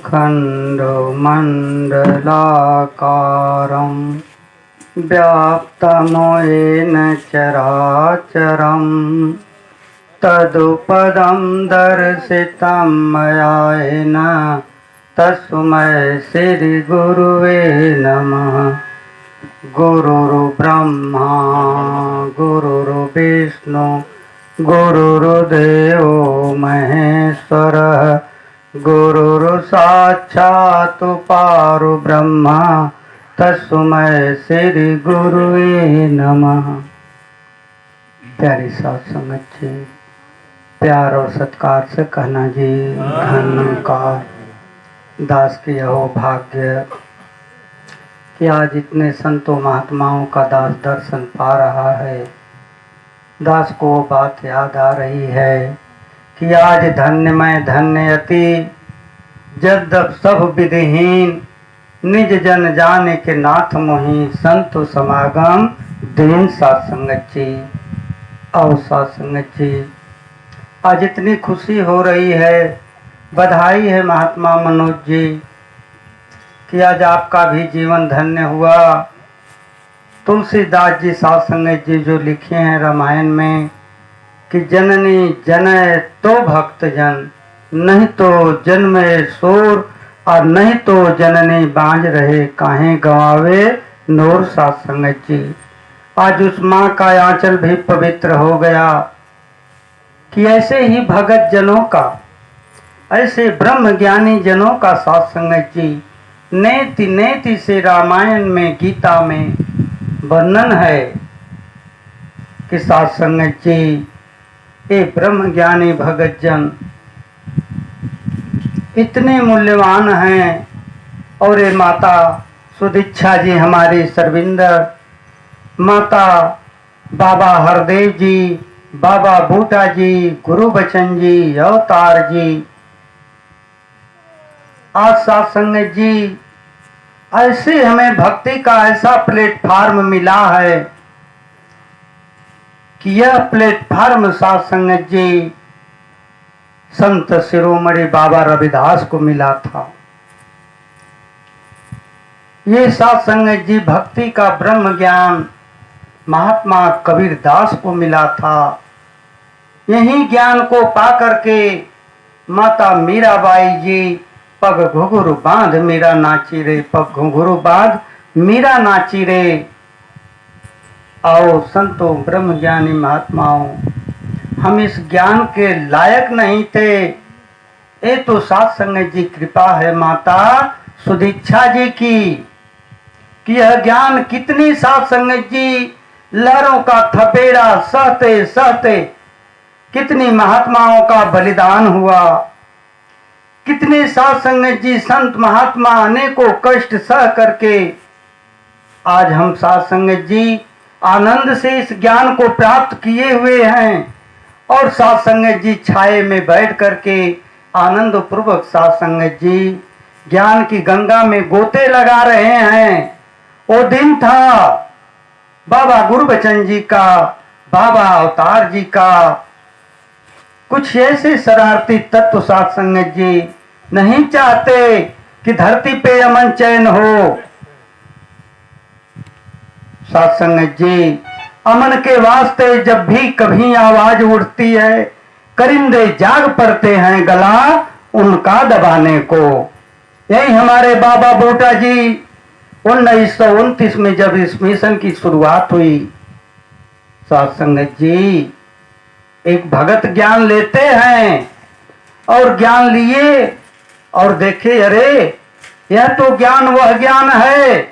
खण्डमण्डलाकारं व्याप्तमोयेन चराचरं तदुपदं दर्शितं मया येन तस्मै श्रीगुरुवे नमः। गुरुर्ब्रह्मा गुरुर्विष्णु गुरुर्देवो महेश्वरः गुरुर्साक्षात् परब्रह्म तस्मै श्री गुरुवे नमः। प्यारी साध संगत जी, प्यार और सत्कार से कहना जी धन्यकार। दास की हो भाग्य कि आज इतने संतों महात्माओं का दास दर्शन पा रहा है। दास को वो बात याद आ रही है कि आज धन्य मैं धन्य अति जद्दप सब विधिहीन निज जन जाने के नाथ मोहि संतो समागम दीन साध संगत जी। और साध संगत जी, आज इतनी खुशी हो रही है, बधाई है महात्मा मनोज जी कि आज आपका भी जीवन धन्य हुआ। तुलसीदास जी साध संगत जी जो लिखे हैं रामायण में कि जननी जनय तो भक्त जन, नहीं तो जन्मे शोर और नहीं तो जननी बांझ रहे काहे गवावे नूर। साध संगत जी, आज उस माँ का आंचल भी पवित्र हो गया कि ऐसे ही भगत जनों का, ऐसे ब्रह्म ज्ञानी जनों का साध संगत जी नेति नेति से रामायण में गीता में वर्णन है कि साध संगत जी ये ब्रह्म ज्ञानी भगत जन इतने मूल्यवान हैं। और ये माता सुदीक्षा जी हमारी सरविंदर, माता बाबा हरदेव जी, बाबा बूटा जी, गुरु बचन जी, अवतार जी, आज साध संगत जी ऐसे हमें भक्ति का ऐसा प्लेटफार्म मिला है कि यह प्लेटफार्म साध संगत जी संत शिरोमणि बाबा रविदास को मिला था। ये साध संगत जी भक्ति का ब्रह्म ज्ञान महात्मा कबीर दास को मिला था। यही ज्ञान को पा करके माता मीराबाई जी पग घुंघरू बांध मीरा नाची रे, पग घुंघरू बांध मीरा नाची रे। आओ संतों ब्रह्म ज्ञानी महात्माओं, हम इस ज्ञान के लायक नहीं थे, ये तो साध संगत जी कृपा है माता सुदीक्षा जी की कि यह ज्ञान कितनी साध संगत जी लहरों का थपेड़ा सहते सहते कितनी महात्माओं का बलिदान हुआ, कितने साध संगत जी संत महात्मा अनेकों कष्ट सह करके आज हम साध संगत जी आनंद से इस ज्ञान को प्राप्त किए हुए हैं। और साध संगत जी छाये में बैठ करके आनंद पूर्वक साध संगत जी ज्ञान की गंगा में गोते लगा रहे हैं। वो दिन था बाबा गुरु बचन जी का, बाबा अवतार जी का। कुछ ऐसे शरारती तत्व साध संगत जी नहीं चाहते कि धरती पे अमन चैन हो। साध संगत जी, अमन के वास्ते जब भी कभी आवाज उठती है, करिंदे जाग पड़ते हैं गला उनका दबाने को। यही हमारे बाबा बूटा जी 1929 में जब इस मिशन की शुरुआत हुई, साध संगत जी एक भगत ज्ञान लेते हैं और ज्ञान लिए और देखे अरे यह तो ज्ञान वह ज्ञान है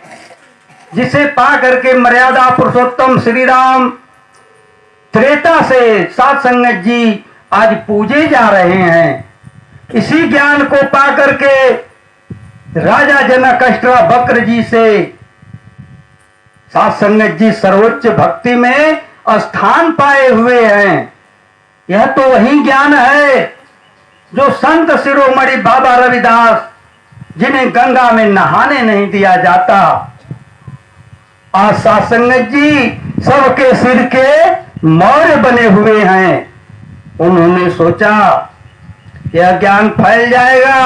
जिसे पा करके मर्यादा पुरुषोत्तम श्री राम त्रेता से साध संगत जी आज पूजे जा रहे हैं। इसी ज्ञान को पा करके राजा जनकाष्टरा बक्र जी से साध संगत जी सर्वोच्च भक्ति में स्थान पाए हुए हैं। यह तो वही ज्ञान है जो संत शिरोमणि बाबा रविदास, जिन्हें गंगा में नहाने नहीं दिया जाता, आज साध संगत जी सबके सिर के मौर्य बने हुए हैं। उन्होंने सोचा यह ज्ञान फैल जाएगा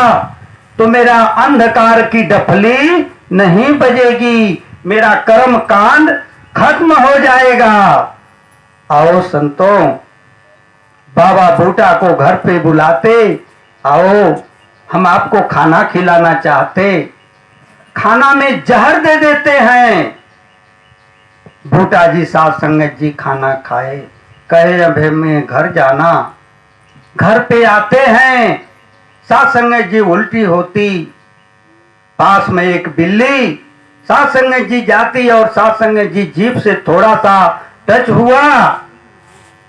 तो मेरा अंधकार की डफली नहीं बजेगी, मेरा कर्म कांड खत्म हो जाएगा। आओ संतों, बाबा बूटा को घर पे बुलाते, आओ हम आपको खाना खिलाना चाहते। खाना में जहर दे देते हैं। बूटा जी साध संगत जी खाना खाए, कहे अब मैं घर जाना। घर पे आते हैं, साध संगत जी उल्टी होती, पास में एक बिल्ली, साध संगत जी जाती और साध संगत जी जीभ से थोड़ा सा टच हुआ,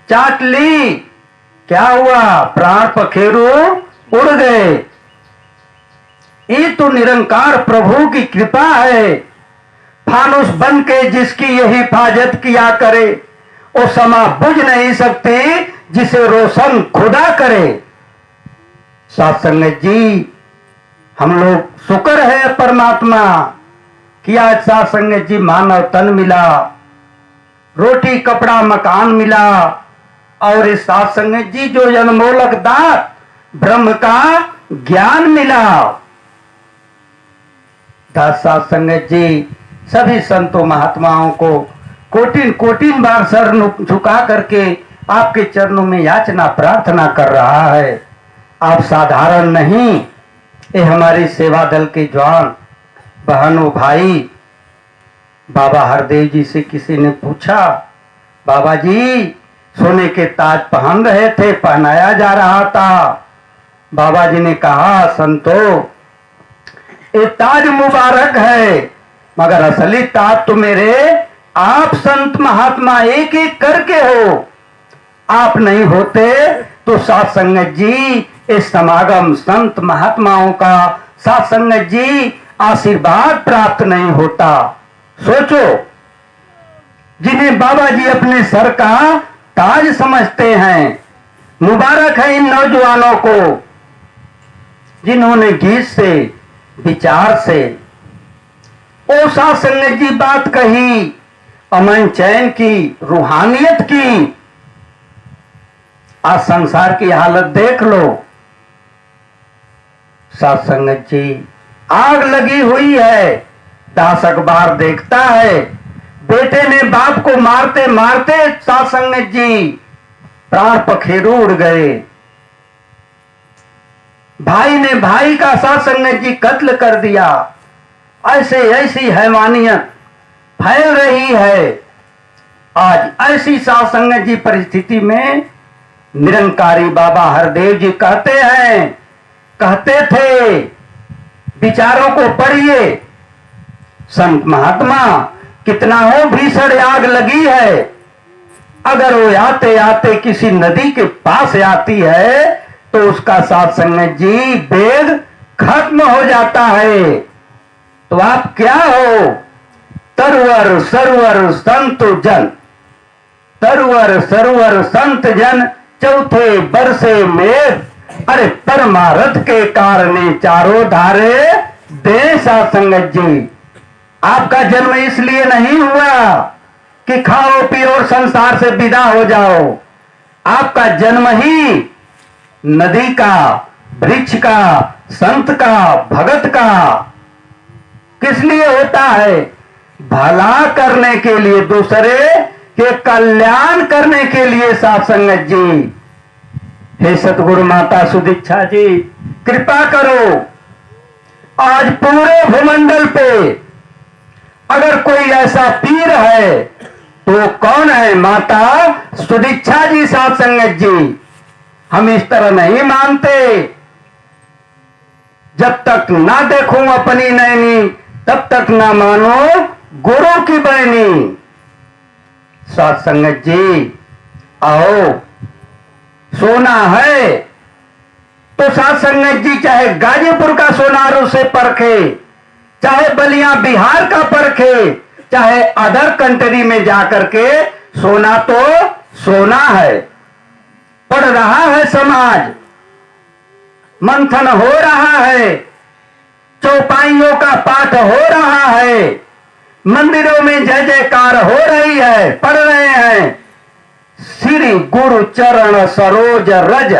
चाट ली, क्या हुआ? प्राण पखेरु उड़ गए। ये तो निरंकार प्रभु की कृपा है। फानुस बन के जिसकी ये हिफाजत किया करे, वो समा बुझ नहीं सकती जिसे रोशन खुदा करे। साध संगत जी, हम लोग शुक्र है परमात्मा कि आज साध संगत जी मानव तन मिला, रोटी कपड़ा मकान मिला, और इस साध संगत जी जो अनमोलक दात ब्रह्म का ज्ञान मिला। दास साध संगत जी सभी संतों महात्माओं को कोटिन कोटिन बार सर झुका करके आपके चरणों में याचना प्रार्थना कर रहा है। आप साधारण नहीं, ये हमारी सेवा दल के जवान बहनों भाई। बाबा हरदेव जी से किसी ने पूछा, बाबा जी सोने के ताज पहन रहे थे, पहनाया जा रहा था। बाबा जी ने कहा, संतो ये ताज मुबारक है, मगर असली ताज तो मेरे आप संत महात्मा एक एक करके हो। आप नहीं होते तो साध संगत जी इस समागम संत महात्माओं का, साध संगत जी आशीर्वाद प्राप्त नहीं होता। सोचो, जिन्हें बाबा जी अपने सर का ताज समझते हैं, मुबारक है इन नौजवानों को जिन्होंने गीत से विचार से ओ साध संगत जी बात कही, अमन चैन की, रूहानियत की। आज संसार की हालत देख लो। साध संगत जी, आग लगी हुई है, दास अखबार देखता है, बेटे ने बाप को मारते मारते साध संगत जी प्राण पखेरु उड़ गए। भाई ने भाई का साध संगत जी कत्ल कर दिया। ऐसे ऐसी हैवानियत फैल रही है। आज ऐसी साध संगत जी परिस्थिति में निरंकारी बाबा हरदेव जी कहते थे, विचारों को पढ़िए, संत महात्मा कितना हो भीषण आग लगी है, अगर वो आते आते किसी नदी के पास आती है तो उसका साध संगत जी वेग खत्म हो जाता है। तो आप क्या हो? तरवर सरवर संत जन, तरवर सरवर संत जन, चौथे बरसे मेघ, अरे परमारथ के कारणे चारों धारे दे साध संगत जी। आपका जन्म इसलिए नहीं हुआ कि खाओ पियो और संसार से विदा हो जाओ। आपका जन्म ही नदी का, वृक्ष का, संत का, भगत का किस लिए होता है? भला करने के लिए, दूसरे के कल्याण करने के लिए साध संगत जी। हे सतगुरु माता सुदीक्षा जी, कृपा करो, आज पूरे भूमंडल पे अगर कोई ऐसा पीर है तो कौन है? माता सुदीक्षा जी, साध संगत जी। हम इस तरह नहीं मानते। जब तक ना देखूं अपनी नैनी, तब तक ना मानो गुरु की बहनी। साध संगत जी, आओ, सोना है तो साध संगत जी चाहे गाजीपुर का सोनारू से परखे, चाहे बलिया बिहार का परखे, चाहे अदर कंट्री में जाकर के, सोना तो सोना है। पढ़ रहा है समाज, मंथन हो रहा है, चौपाइयों का पाठ हो रहा है, मंदिरों में जय जयकार हो रही है, पढ़ रहे हैं श्री गुरु चरण सरोज रज।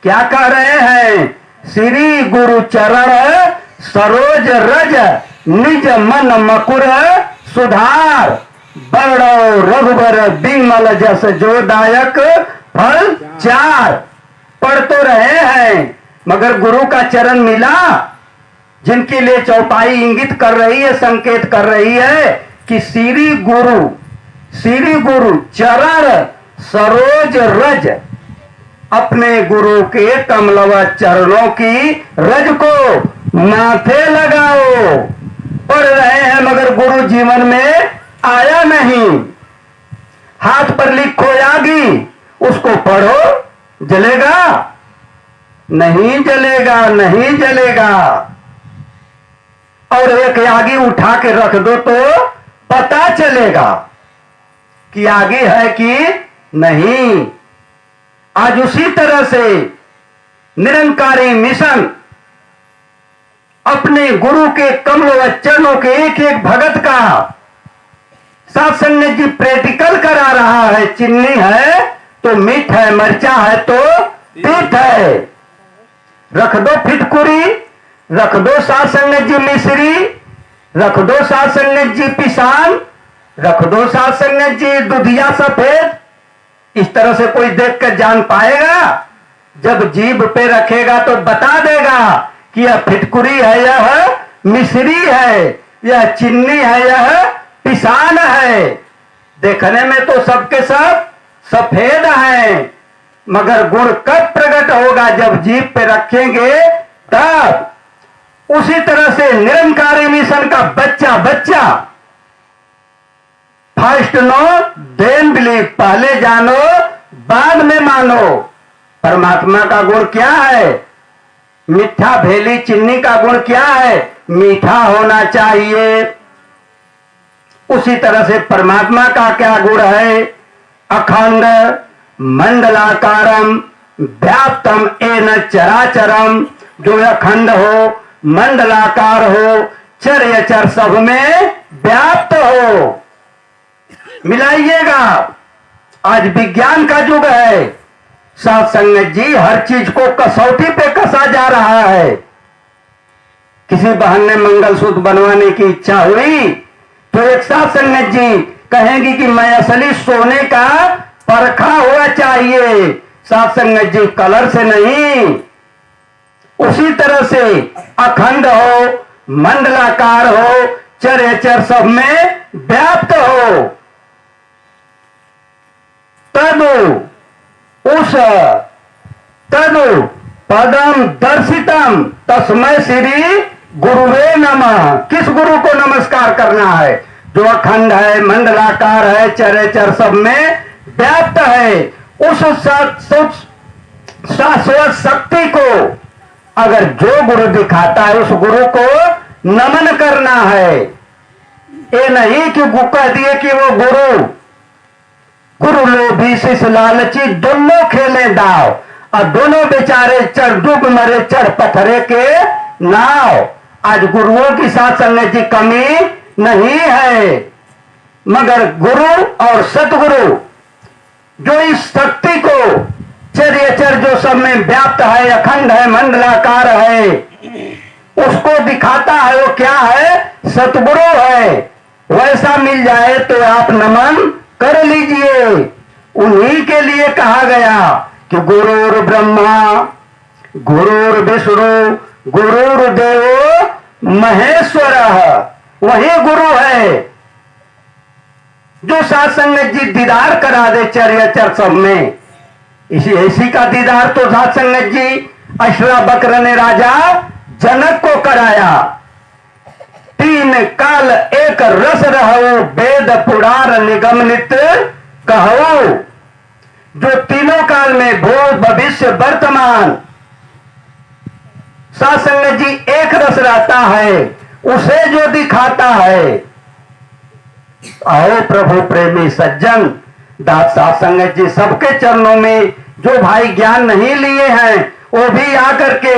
क्या कह रहे हैं? श्री गुरु चरण सरोज रज निज मन मकुर सुधार बड़ो रघुबर बिमल जस जो दायक फल चार। पढ़ तो रहे हैं मगर गुरु का चरण मिला, जिनके लिए चौपाई इंगित कर रही है, संकेत कर रही है कि श्री गुरु चरण सरोज रज, अपने गुरु के कमलव चरणों की रज को माथे लगाओ। पढ़ रहे हैं मगर गुरु जीवन में आया नहीं। हाथ पर लिखो यागी, उसको पढ़ो, जलेगा? नहीं जलेगा, नहीं जलेगा। और एक यागी उठा के रख दो तो पता चलेगा कि आगे है कि नहीं। आज उसी तरह से निरंकारी मिशन अपने गुरु के कमल चरणों के एक एक भगत का साथ संगत जी प्रैक्टिकल करा रहा है। चीनी है तो मीठ है, मरचा है तो तीत है। रख दो फिटकुरी, रख दो साथ संगत जी मिश्री, रख दो साथ संगत जी पिसान, रख दो साथ संगत जी दुधिया सफेद। इस तरह से कोई देख कर जान पाएगा? जब जीभ पे रखेगा तो बता देगा कि यह फिटकुरी है, यह मिश्री है, यह चीनी है, यह पिसान है। देखने में तो सबके सब सफेद हैं, मगर गुण कब प्रकट होगा? जब जीभ पे रखेंगे तब। उसी तरह से निरंकारी मिशन का बच्चा फर्स्ट नो देन बिलीव, पहले जानो बाद में मानो। परमात्मा का गुण क्या है? मीठा भेली चीनी का गुण क्या है? मीठा होना चाहिए। उसी तरह से परमात्मा का क्या गुण है? अखंड मंडलाकारम व्याप्तम एन चराचरम, जो अखंड हो, मंडलाकार हो, चर सब में व्याप्त हो। मिलाइएगा, आज विज्ञान का युग है। साथ संगत जी हर चीज को कसौटी पे कसा जा रहा है। किसी बहन ने मंगलसूत्र बनवाने की इच्छा हुई तो एक साथ संगत जी कहेंगी कि मैं असली सोने का परखा हुआ चाहिए, साथ संगत जी कलर से नहीं। उसी तरह से अखंड हो, मंडलाकार हो, चर सब में व्याप्त हो। तदु पदम दर्शितम तस्मै श्री गुरुवे नमः। किस गुरु को नमस्कार करना है? जो अखंड है, मंडलाकार है, चर सब में व्याप्त है। उस शाश्वत शक्ति को अगर जो गुरु दिखाता है उस गुरु को नमन करना है। ये नहीं कि कह दिए कि वो गुरु लोभी शिष्य लालची दोनों खेले दाव, और दोनों बेचारे चढ़ डूब मरे चढ़ पत्थरे के नाव। आज गुरुओं की साथ संगत जी कमी नहीं है, मगर गुरु और सतगुरु जो इस शक्ति को चर जो सब में व्याप्त है, अखंड है, मंडलाकार है, उसको दिखाता है। वो क्या है? सतगुरु है। वैसा मिल जाए तो आप नमन कर लीजिए। उन्हीं के लिए कहा गया कि गुरुर ब्रह्मा गुरुर विष्णु गुरुर्देवो महेश्वर। वही गुरु है जो साथ संगत जी दीदार करा दे चर सब में। इसी का दीदार तो साथ संगत जी अश्रावक्र ने राजा जनक को कराया। तीन काल एक रस रहो, वेद पुराण निगम नित कहो। जो तीनों काल में भूत भविष्य वर्तमान साथ संगत जी एक रस रहता है, उसे जो दिखाता है। आओ प्रभु प्रेमी सज्जन, दास साथ संगत जी सबके चरणों में जो भाई ज्ञान नहीं लिए हैं वो भी आकर के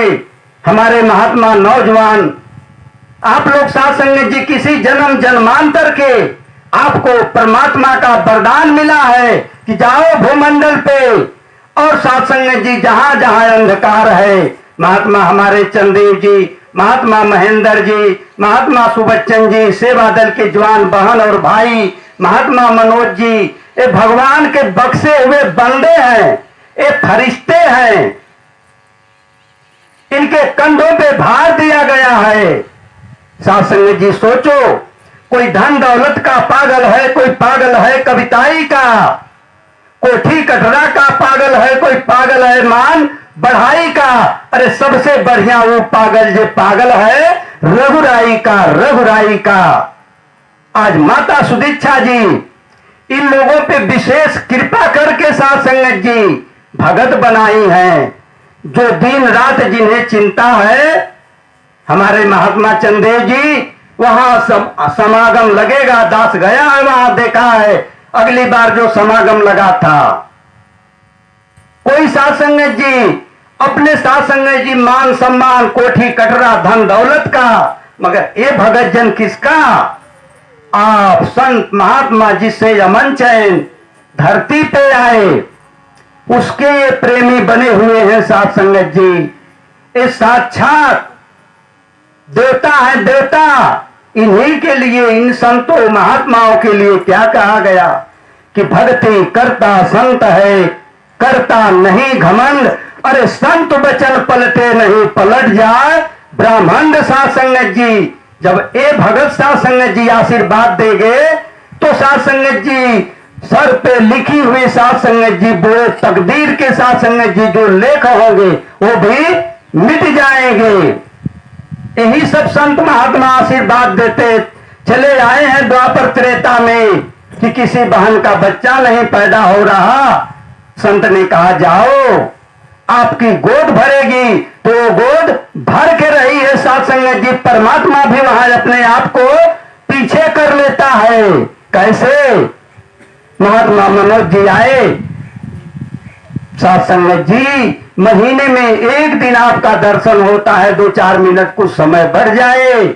हमारे महात्मा नौजवान, आप लोग साथ संगत जी किसी जन्म जन्मांतर के आपको परमात्मा का वरदान मिला है कि जाओ भूमंडल पे और साथ संगत जी जहां जहां अंधकार है महात्मा हमारे चंदेव जी, महात्मा महेंद्र जी, महात्मा सुबच्चन जी, सेवा दल के जवान बहन और भाई, महात्मा मनोज जी, ये भगवान के बख्शे हुए बंदे हैं, ये फरिश्ते हैं। इनके कंधों पे भार दिया गया है। साथ संगत जी सोचो, कोई धन दौलत का पागल है, कोई पागल है कविताई का, कोठी कटरा का पागल है, कोई पागल है मान बढ़ाई का। अरे सबसे बढ़िया वो पागल जो पागल है रघुराई का, रघुराई का। आज माता सुदीक्षा जी इन लोगों पे विशेष कृपा करके साथ संगत जी भगत बनाई हैं, जो दिन रात जिन्हें चिंता है। हमारे महात्मा चंदेव जी वहां समागम लगेगा, दास गया है वहां, देखा है अगली बार जो समागम लगा था। कोई साथ संगत जी अपने साथ संगत जी मान सम्मान कोठी कटरा धन दौलत का, मगर ये भगत जन किसका? आप संत महात्मा जिससे अमन चैन धरती पे आए उसके ये प्रेमी बने हुए हैं साथ संगत जी। ये साक्षात देवता है, देवता। इन्हीं के लिए, इन संतों महात्माओं के लिए क्या कहा गया कि भक्ति करता संत है, करता नहीं घमंड। अरे संत बचन पलटे नहीं, पलट जाए ब्रह्मांड। साथ संगत जी जब ए भगत साथ संगत जी आशीर्वाद देंगे तो साथ संगत जी सर पे लिखी हुई साथ संगत जी बुरे तकदीर के साथ संगत जी जो लेख होंगे वो भी मिट जाएंगे। यही सब संत महात्मा आशीर्वाद देते चले आए हैं द्वापर त्रेता में कि किसी बहन का बच्चा नहीं पैदा हो रहा। संत ने कहा जाओ आपकी गोद भरेगी, तो वो गोद भर के रही है साथ संगत जी। परमात्मा भी वहां अपने आप को पीछे कर लेता है। कैसे? महात्मा मनोज जी आए साथ संगत जी, महीने में एक दिन आपका दर्शन होता है, 2-4 मिनट कुछ समय बढ़ जाए।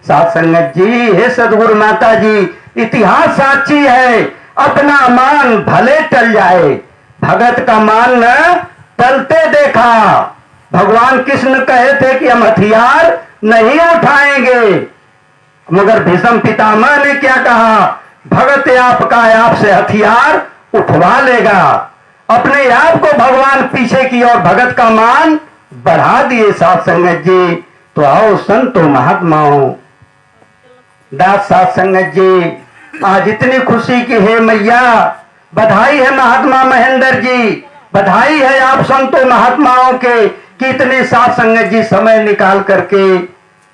साथ संगत जी, हे सदगुरु माता जी, इतिहास साक्षी है, अपना मान भले टल जाए, भगत का मान न टलते देखा। भगवान कृष्ण कहे थे कि हम हथियार नहीं उठाएंगे, मगर भीष्म पितामह ने क्या कहा? भगत आपका आपसे हथियार उठवा लेगा। अपने आप को भगवान पीछे की ओर भगत का मान बढ़ा दिए साथ संगत जी। तो आओ संतो महात्माओं, दास साथ संगत जी, आज इतनी खुशी की है मैया, बधाई है महात्मा महेंद्र जी, बधाई है आप संतों महात्माओं के कि इतने साथ संगत जी समय निकाल करके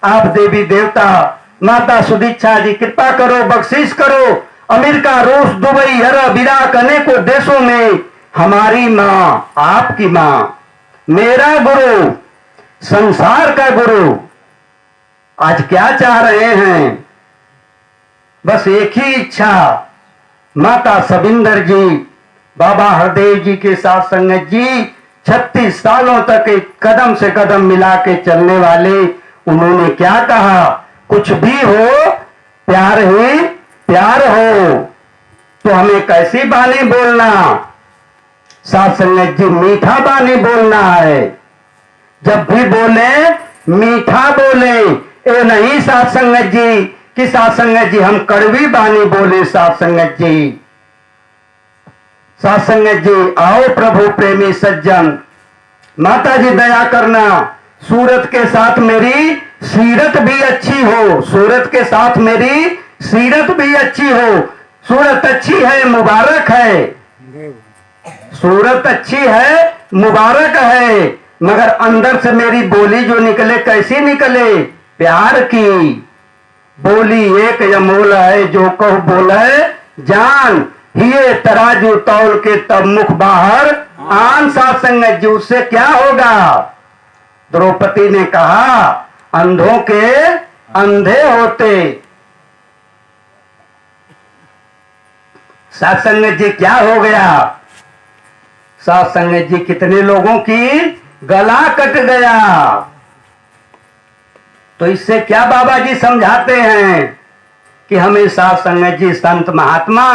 आप देवी देवता माता सुदीक्षा जी कृपा करो, बख्शीश करो। अमेरिका, रूस, दुबई, अरब, इराक अनेकों देशों में हमारी माँ, आपकी माँ, मेरा गुरु, संसार का गुरु आज क्या चाह रहे हैं? बस एक ही इच्छा, माता सबिंदर जी, बाबा हरदेव जी के साथ संगत जी 36 सालों तक एक कदम से कदम मिला के चलने वाले, उन्होंने क्या कहा? कुछ भी हो प्यार ही प्यार हो। तो हमें कैसी बानी बोलना? साथ संगत जी मीठा बानी बोलना है। जब भी बोले मीठा बोले, ये नहीं साथ संगत जी कि साथ संगत जी हम कड़वी बानी बोले। साथ संगत जी, साथ संगत जी, आओ प्रभु प्रेमी सज्जन, माता जी दया करना, सूरत के साथ मेरी सीरत भी अच्छी हो, सूरत के साथ मेरी सीरत भी अच्छी हो। सूरत अच्छी है, मुबारक है, सूरत अच्छी है, मुबारक है, मगर अंदर से मेरी बोली जो निकले कैसी निकले? प्यार की बोली। एक अमोल है जो कहो बोले जान, ये तराजू तौल के तब मुख बाहर आन। साथ संगत जी, उससे क्या होगा? द्रौपदी ने कहा अंधों के अंधे होते। साथ संगत जी क्या हो गया? साथ संगत जी कितने लोगों की गला कट गया। तो इससे क्या बाबा जी समझाते हैं कि हमें साथ संगत जी संत महात्मा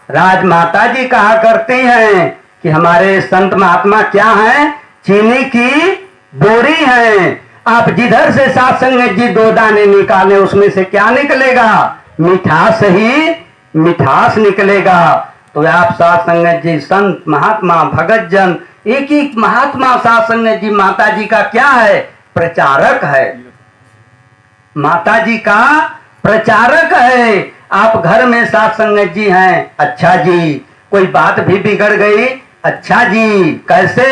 राजमाता जी कहा करती हैं कि हमारे संत महात्मा क्या हैं? चीनी की बोरी है, आप जिधर से साथ संगत जी 2 दाने निकाले उसमें से क्या निकलेगा? मिठास ही मिठास निकलेगा। तो आप साथ संगत जी संत महात्मा भगत जन एक ही महात्मा साथ संगत जी माता जी का क्या है? प्रचारक है, माता जी का प्रचारक है। आप घर में साथ संगत जी हैं, अच्छा जी, कोई बात भी बिगड़ गई, अच्छा जी, कैसे?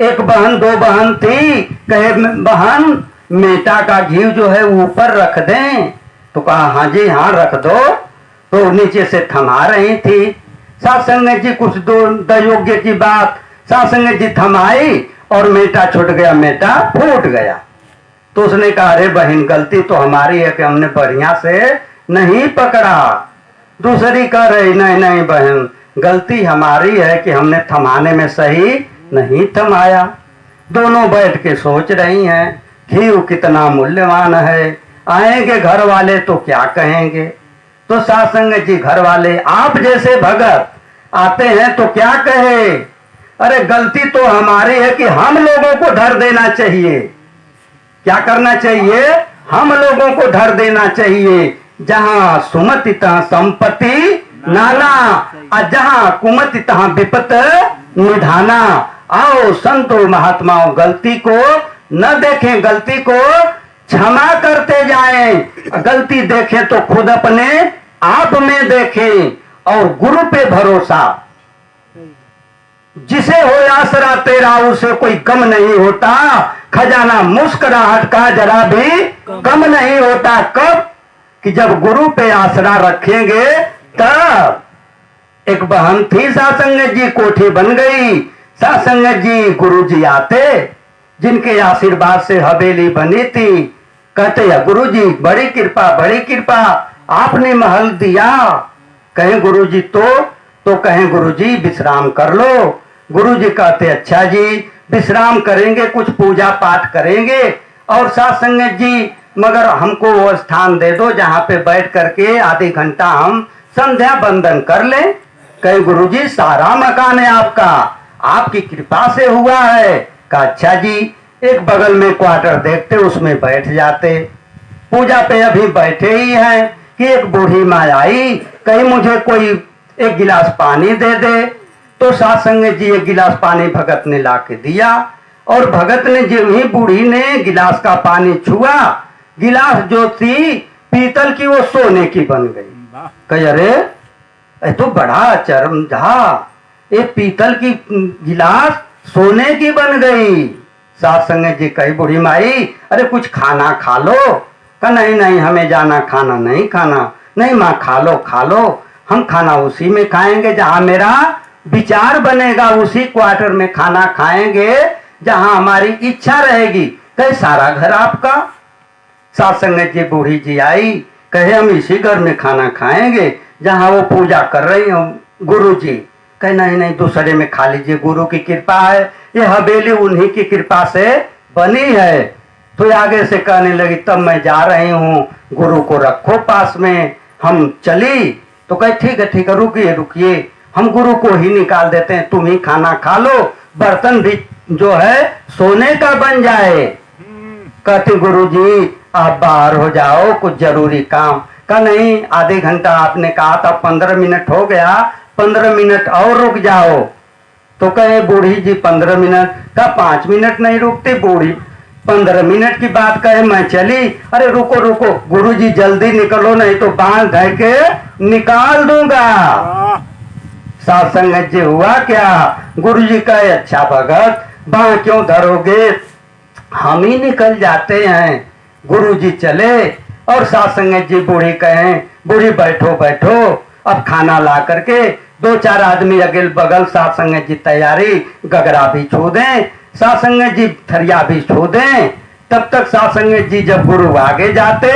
एक बहन 2 बहन थी, कहे बहन मेटा का घी जो है ऊपर रख दें, तो कहा हाँ जी हाँ रख दो। तो नीचे से थमा रही थी, साथ संगत जी कुछ योग्य की बात साथ संगत जी थमाई और मेटा छूट गया, मेटा फूट गया। तो उसने कहा अरे बहन गलती तो हमारी है कि हमने बढ़िया से नहीं पकड़ा। दूसरी कह रही नहीं नहीं बहन गलती हमारी है कि हमने थमाने में सही नहीं थमाया। दोनों बैठ के सोच रही हैं घी कितना मूल्यवान है, आएंगे घर वाले तो क्या कहेंगे। तो साथ संगत जी घर वाले आप जैसे भगत आते हैं तो क्या कहे, अरे गलती तो हमारी है कि हम लोगों को धर देना चाहिए। क्या करना चाहिए? हम लोगों को धर देना चाहिए। जहां सुमति तहां संपत्ति नाना, और जहां कुमति तहां विपत निधाना। आओ संतो महात्माओं गलती को न देखें, गलती को क्षमा करते जाएं। गलती देखें तो खुद अपने आप में देखें और गुरु पे भरोसा। जिसे हो आसरा तेरा उसे कोई गम नहीं होता, खजाना मुस्कुराहट का जरा भी कम नहीं होता। कब? कि जब गुरु पे आसरा रखेंगे तब। एक बहन थी साथ संगत जी, कोठी बन गई, साथ संगत जी गुरु जी आते, जिनके आशीर्वाद से हवेली बनी थी। कहते हैं गुरु जी बड़ी कृपा आपने महल दिया। कहें गुरु जी तो कहें गुरु जी विश्राम कर लो। गुरु जी कहते अच्छा जी विश्राम करेंगे, कुछ पूजा पाठ करेंगे और साथ संगत जी मगर हमको वो स्थान दे दो जहां पे बैठ करके आधे घंटा हम संध्या बंदन कर लें। कहे गुरु जी सारा मकान है आपका, आपकी कृपा से हुआ है। कहा अच्छा जी। एक बगल में क्वार्टर देखते उसमें बैठ जाते। पूजा पे अभी बैठे ही हैं कि एक बूढ़ी माँ आई, कहीं मुझे कोई एक गिलास पानी दे दे। तो साथ संगत जी एक गिलास पानी भगत ने ला के दिया और भगत ने जो ही बूढ़ी ने गिलास का पानी छुआ, गिलास जो थी पीतल की वो सोने की बन गई। कहे अरे तो बड़ा चरम था, ये पीतल की गिलास सोने की बन गई। साथ संगत जी कही बूढ़ी माई अरे कुछ खाना खा लो। कहा नहीं नहीं हमें जाना खाना नहीं खाना। नहीं माँ खा लो, हम खाना उसी में खाएंगे जहां मेरा विचार बनेगा, उसी क्वार्टर में खाना खाएंगे जहां हमारी इच्छा रहेगी। कहे सारा घर आपका? साथ संगत जी बूढ़ी जी आई, कहे हम इसी घर में खाना खाएंगे जहां वो पूजा कर रही हो गुरु जी। कहे नहीं नहीं दूसरे में खा लीजिए, गुरु की कृपा है, ये हवेली उन्हीं की कृपा से बनी है। तो आगे से कहने लगी तब मैं जा रही हूँ, गुरु को रखो पास में, हम चली। तो कहे ठीक है रुकिए हम गुरु को ही निकाल देते हैं, तुम ही खाना खा लो, बर्तन भी जो है सोने का बन जाए। कहते गुरु जी आप बाहर हो जाओ, कुछ जरूरी काम। का नहीं आधे घंटा आपने कहा था 15 मिनट हो गया, 15 मिनट और रुक जाओ। तो कहे बूढ़ी जी 15 मिनट का 5 मिनट नहीं रुकती बूढ़ी, 15 मिनट की बात कहे मैं चली। अरे रुको गुरु जी जल्दी निकलो नहीं तो बांध धर के निकाल दूंगा। साथ संगत जी हुआ क्या, गुरु जी कहे अच्छा भगत बांह क्यों धरोगे, हम ही निकल जाते हैं। गुरु जी चले और साथ संगत जी बूढ़ी कहें बूढ़ी बैठो अब खाना ला करके 2-4 आदमी अगल बगल साथ संगत जी तैयारी, गगरा भी छू दें, साथ संगत जी थरिया भी छू दें। तब तक साथ संगत जी जब गुरु आगे जाते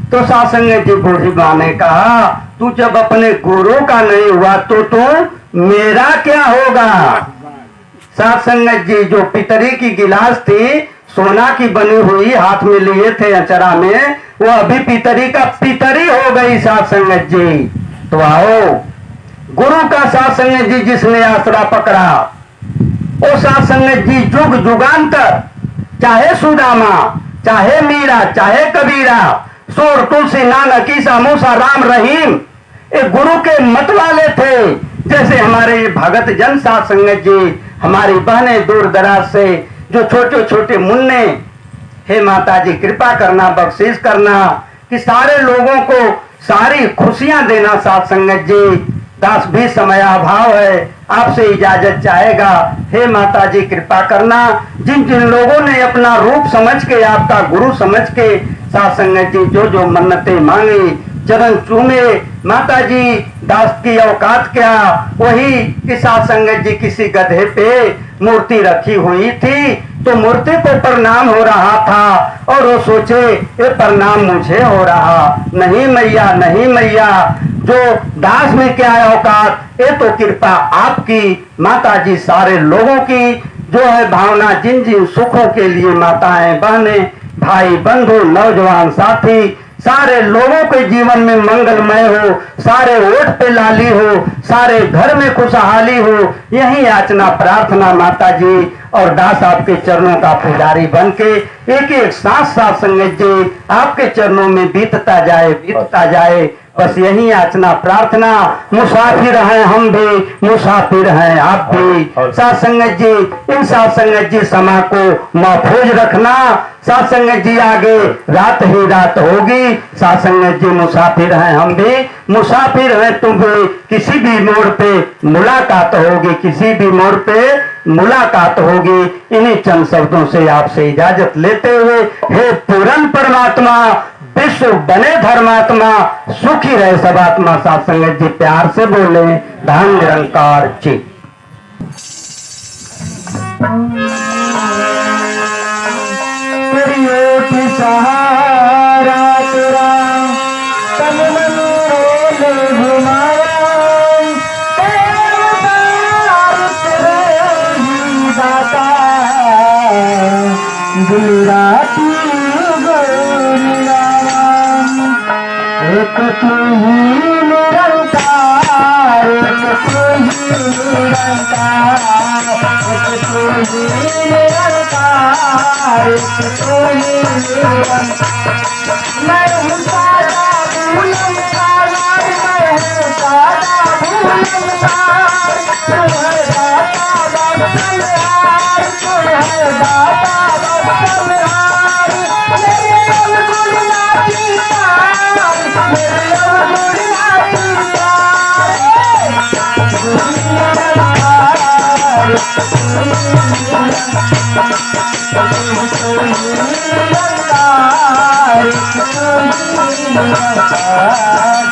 तो साथ संगत जी बूढ़ी माँ ने कहा तू जब अपने गुरु का नहीं हुआ तो तू मेरा क्या होगा। साथ संगत जी जो पितरी की गिलास थी सोना की बनी हुई हाथ में लिए थे अचरा में, वो अभी पितरी का पितरी हो गई साथ संगत जी। तो आओ गुरु का साथ संगत जी जिसने आसरा पकड़ा, वो साथ संगत जी जुग जुगांतर चाहे सुदामा, चाहे मीरा, चाहे कबीरा, सोर तुलसी नानक ईसा मूसा राम रहीम, एक गुरु के मत वाले थे। जैसे हमारे भगत जन साध संगत जी, हमारी बहनें दूर दराज से जो छोटे छोटे मुन्ने, हे माता जी कृपा करना, बख्शीश करना कि सारे लोगों को सारी खुशियां देना। साध संगत जी, दास भी समय अभाव है, आपसे इजाजत चाहेगा। हे माता जी कृपा करना, जिन जिन लोगों ने अपना रूप समझ के, आपका गुरु समझ के, साध संगत जी जो जो मन्नतें मांगी, चरण चूमे, माता जी दास की औकात क्या, वही कि साध संगत जी किसी गधे पे मूर्ति रखी हुई थी, तो मूर्ति को प्रणाम हो रहा था और वो सोचे ये प्रणाम मुझे हो रहा, नहीं मैया, नहीं मैया, जो दास में क्या औकात, ये तो कृपा आपकी माता जी। सारे लोगों की जो है भावना, जिन जिन सुखों के लिए माताएं, बहनें, भाई, बंधु, नौजवान साथी, सारे लोगों के जीवन में मंगलमय हो, सारे ओठ पे लाली हो, सारे घर में खुशहाली हो, यही याचना प्रार्थना माता जी। और दास आपके चरणों का पुजारी बन के एक एक सांस साथ संगत जी आपके चरणों में बीतता जाए, बीतता जाए, बस यही याचना प्रार्थना। मुसाफिर हैं हम भी, मुसाफिर हैं आप भी। साथ संगत जी, इन साथ संगत जी समा को महफूज रखना। साथ संगत जी आगे रात ही रात होगी। साथ संगत जी मुसाफिर हैं हम भी, मुसाफिर हैं तुम भी, किसी भी मोड़ पे मुलाकात होगी, किसी भी मोड़ पे मुलाकात होगी। इन्हीं चंद शब्दों से आपसे इजाजत लेते हुए, हे पूर्ण परमात्मा, विश्व बने धर्मात्मा, सुखी रहे सब आत्मा। साथ संगत जी प्यार से बोले धन निरंकार जी। की सहारा तेरा तन मन रोल घुमाया, दाता दिल राती एक तू ही निरंकार, एक तू ही निरंकार, एक तू ही निरंकार, एक तू ही निरंकार। मैं हूँ सादा भूलनसार, मैं हूँ सादा भूलनसार, तू है दाता बख्शनहार, तू है दाता बख्शनहार। मेरे अवगुण नाती तार, मेरे अवगुण नाती तार,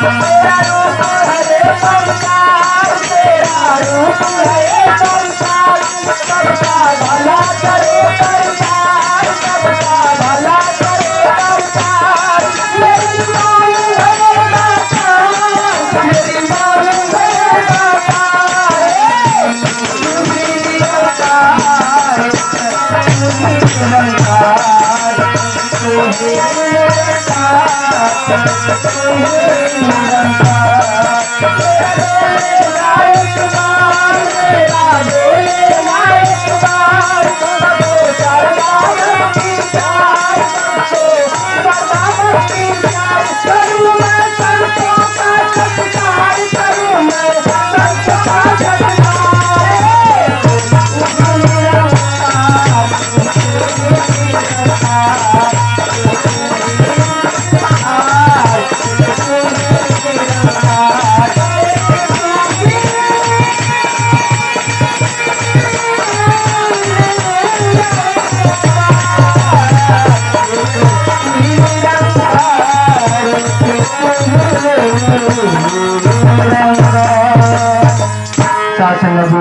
तेरा रूप है संसार, तेरा रूप है संसार, सबका भला करे संसार, सबका भला करे संसार। मेरी मांग है दातार, मेरी मांग है दातार, तू भी निरंकार, तू भी निरंकार, तू भी निरंकार, तू भी निरंकार।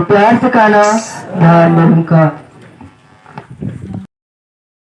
प्यार से खाना ध्यान में उनका